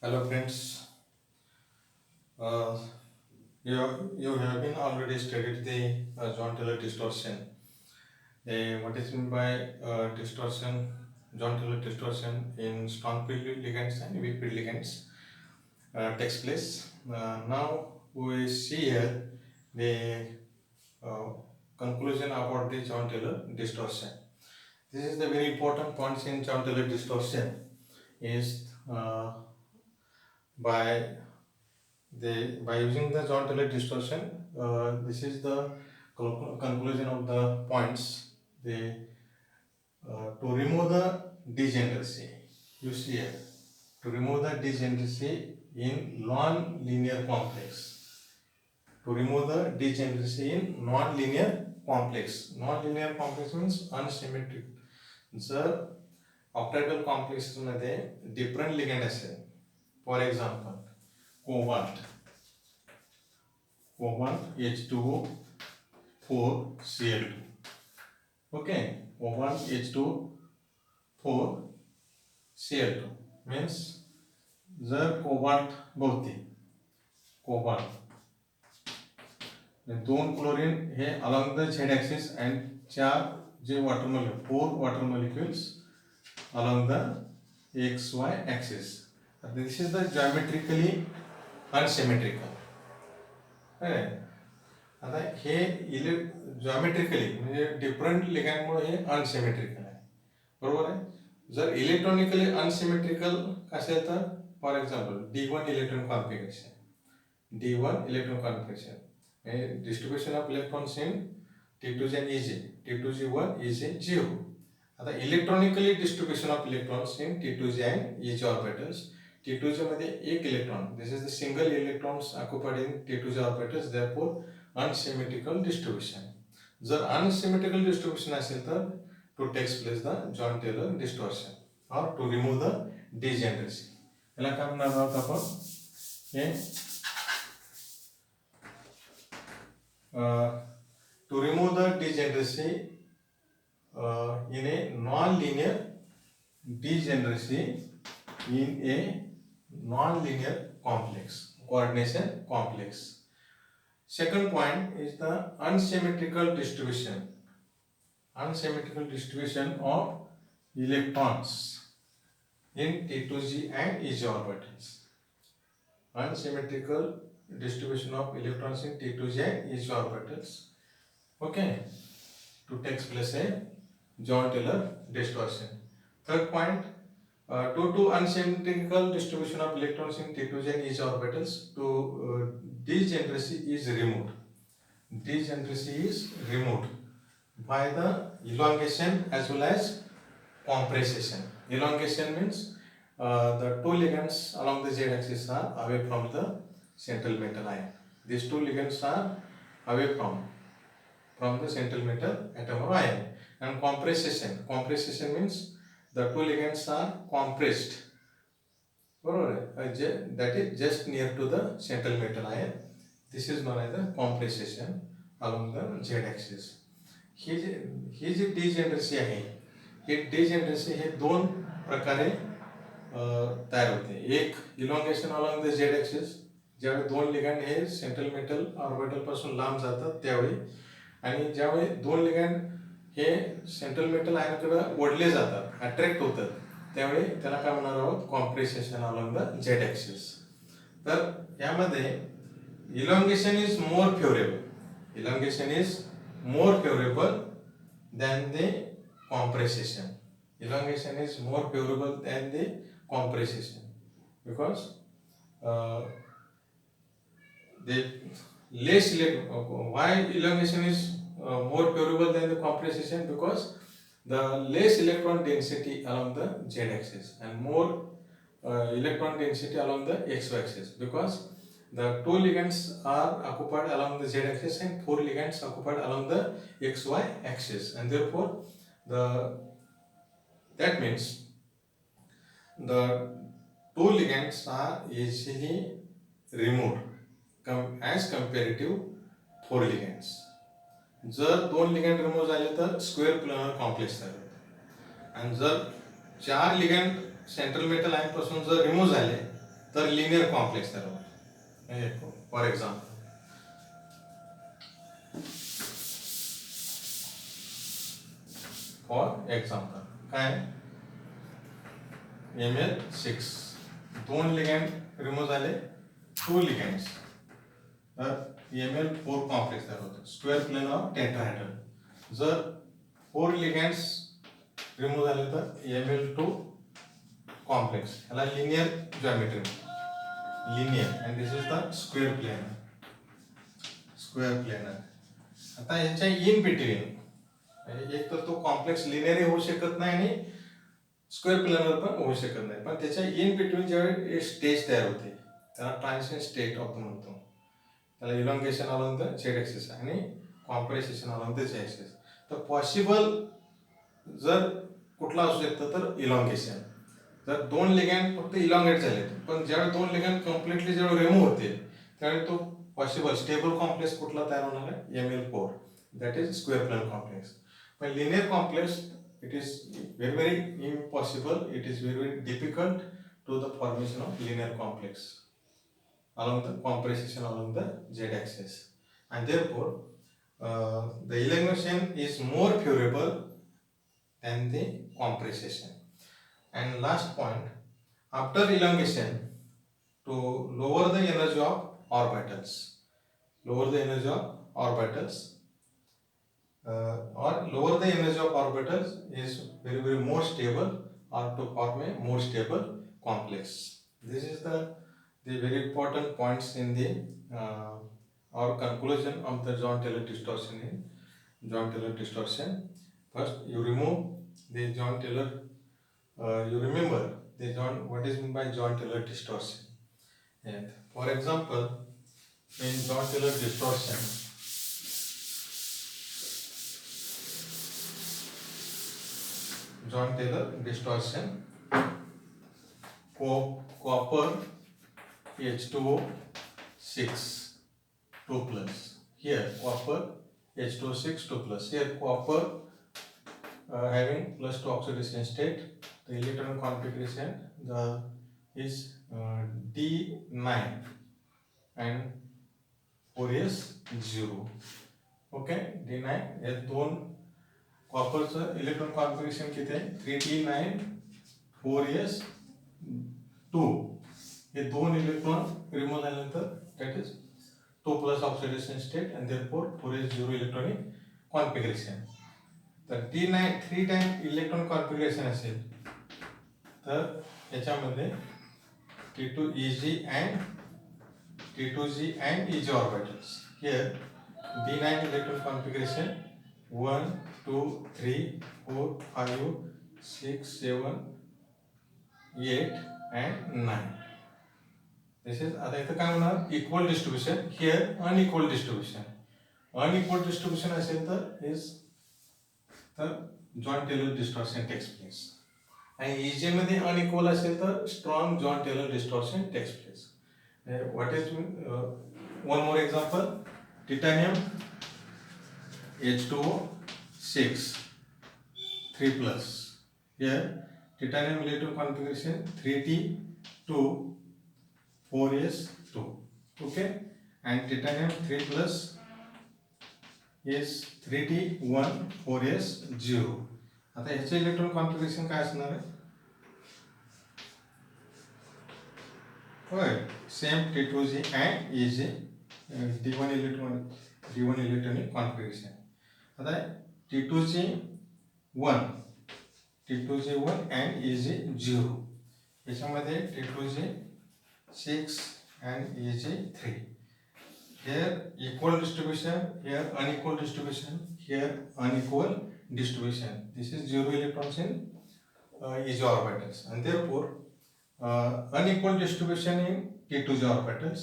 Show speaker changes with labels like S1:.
S1: Hello friends, uh, you have been already studied the John Taylor distortion. What is meant by distortion, John Taylor distortion in strong field ligands and weak field ligands takes place. Now we see here the uh, conclusion about the John Taylor distortion. This is the very important points in John Taylor distortion is by by using the John Taylor distortion, this is the conclusion of the points. To remove the degeneracy, you see here, to remove the degeneracy in non-linear complex. To remove the degeneracy in non-linear complex. Non-linear complex means unsymmetric. जर octahedral complex मध्ये different ligand असेल, for example cobalt H2O 4Cl2. Okay, cobalt H2O 4Cl2 means जर cobalt भोवती cobalt दोन chlorine हे along the z axis and चार जे water molecule 4 water molecules along the xy axis. This is the geometrically unsymmetrical. आता हे जॉमेट्रिकली म्हणजे different लिगँडमुळे हे unsymmetrical आहे, बरोबर आहे. जर इलेक्ट्रॉनिकली अनसिमेट्रिकल असेल तर for example D1 electron configuration distribution of electrons in T2G and EG, T2G1 EG0. आता electronically distribution of electrons in T2G and EG orbitals. T2G मध्ये एक electron, this is the single electrons occupied in T2G orbitals, therefore unsymmetrical distribution. जर unsymmetrical distribution असेल तर to takes place the John Taylor distortion or to remove the degeneracy. याला काय म्हणणार आहोत आपण, हे to remove the degeneracy in a non-linear degeneracy in a non-linear complex, coordination complex. Second point is the unsymmetrical distribution of electrons in T2G and EG orbitals. Unsymmetrical distribution of electrons in T2G and EG orbitals. Okay, to takes place a John Taylor distortion. Third point, due to unsymmetrical distribution of electrons in T2G and EG orbitals, degeneracy is removed. Degeneracy is removed by the elongation as well as compression. Elongation means the two ligands along the z-axis are away from the central metal ion. These two ligands are away from the central metal atom or ion. And compression means the two ligands are compressed, that is just near to the central metal ion. This is known as the compression along the z-axis. ही जी डिजेनरसी आहे, ही डिजेनरसी हे दोन प्रकारे तयार होते. एक elongation along the Z axis, ज्यावेळी दोन ligand हे central metal orbital पासून लांब जातात त्यावेळी, आणि ज्यावेळी दोन लिगँड हे सेंट्रल मेटल आयनकडे ओढले जातात, अट्रॅक्ट होतात, त्यावेळी त्याला काय म्हणणार आहोत, compression along the Z axis. तर यामध्ये elongation is more favorable. Elongation is more favorable than the compression. Elongation is more favorable than the compression because the less why elongation is more favorable than the compression, because the less electron density along the z-axis and more electron density along the x-axis, because the two ligands are occupied along the z-axis and four ligands occupied along the xy axis, and therefore that means the two ligands are easily removed as comparative four ligands. जर दोन ligand remove झाले तर square planner complex तयार होते, आणि जर चार ligand central metal ion पासून जर रिमूव्ह झाले तर लिनियर कॉम्प्लेक्स तयार होतो. फॉर एक्झाम्पल काय Ml6 2 लिगँड रिमूव्ह झाले, 2 लिगँड्स, तर Ml4 कॉम्प्लेक्स तयार होतो. Square plane of tetrahedral. जर 4 लिगँड्स रिमूव्ह झाले तर Ml2 कॉम्प्लेक्स. याला linear geometry, linear, and this is the square planar. आता याच्या इन बिटवीन एक तर तो कॉम्प्लेक्स लिनियर होऊ शकत नाही आणि स्क्वेअर प्लेनर पण होऊ शकत नाही, पण त्याच्या इन बिटवीन ज्यावेळी स्टेज तयार होते त्याला ट्रान्झिशन स्टेट आपण म्हणतो. त्याला elongation along the Z axis आणि कॉम्प्रेसेशन अलॉंग द झेड ॲक्सिस. तर पॉसिबल जर कुठला असू शकतं तर इलॉंगेशन. जर 2 लिगँड फक्त इलॉंगेट झाले, पण ज्यावेळी 2 लिगँड कम्प्लिटली ज्यावेळी रिमूव्ह होते त्यावेळी तो पॉसिबल स्टेबल कॉम्प्लेक्स कुठला तयार होणार आहे, Ml4, that is square plane complex. पण linear complex it is very impossible, it is very difficult to the formation of linear complex along the compression along the z axis, and therefore the elongation is more favorable than the compression. And last point, after elongation, to lower the energy of orbitals, or lower the energy of orbitals is very more stable, or to form a more stable complex. This is the very important points in the our conclusion of the John-Taylor distortion. First, you remove the John-Taylor. You remember what is meant by John-Taylor distortion. And for example, in John-Taylor distortion, copper H2O6 2 plus. Here copper H2O6 2 plus. Here copper having plus 2 oxidation state. The electron configuration is D9 and 4s0. Okay, D9 हे दोन कॉपरचं electron configuration किती आहे, 3d9 4s2. हे दोन electron remove झाल्यानंतर that is 2 plus oxidation state and therefore 4s0 electronic configuration. तर D9 3 time electron configuration असेल तर याच्यामध्ये T2Eg and Eg orbitals. Here D9 electron configuration 1 2 3 4 5 6 7 8 and 9. This is आता इथं काय होणार, equal distribution. Here unequal distribution असेल तर जॉन-टेलर डिस्टॉर्शन टेक्स प्लेस, आणि EJ मध्ये अनइक्वल असेल तर strong Jahn Teller distortion takes place. What is one more example, titanium H2O6 3 plus. Here titanium electron configuration 3t2 4s2. Okay, and titanium 3 plus is 3t1 4s0. आता ह्याचे electron configuration काय असणार आहे, होय same T2G and EG D1 electronic configuration. आता T2G1 and EG0, याच्यामध्ये T2G6 and EG3. Here equal distribution, here unequal distribution, here unequal distribution. This is 0 electrons in EG orbitals, and therefore unequal distribution in T2G orbitals.